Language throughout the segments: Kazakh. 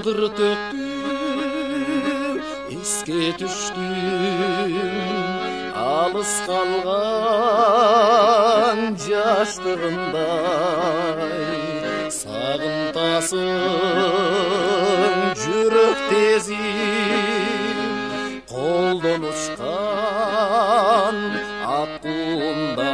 Жаңғыр төктүм, еске түштүм, алыс қалған жаштығындай. Сағынтасың жүрек тезіп, қолдан ұшқан аққуындай.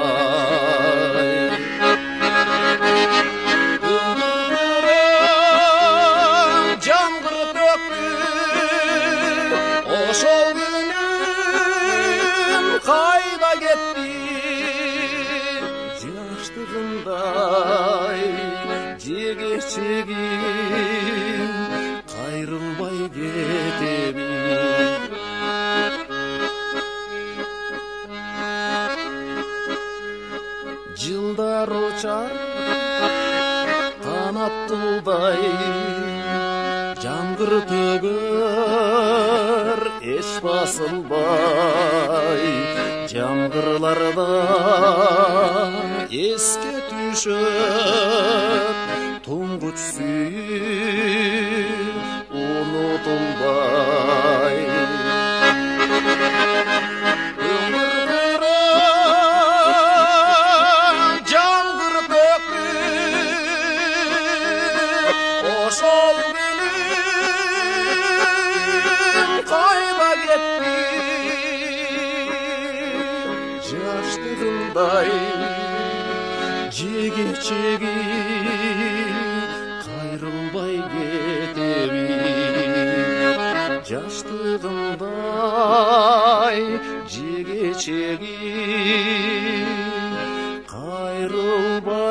Жаңғыр төктүм, ошол күнүм қайда кетти? Жаштығындай жеге-чегим кайрылбай кетеби? Жылдар учар канаттуудай, жаңғыр төгөр эч басылбай. Жаңғырларда еске түшөт, туңгуч сүйүү унутулбай. Жаңғыр төктүм, ошол күнүм кайда кетти? Жаштығындай жеге-чегим кайрылбай кетеби? Жаштығындай жеге-чегим кайрылбай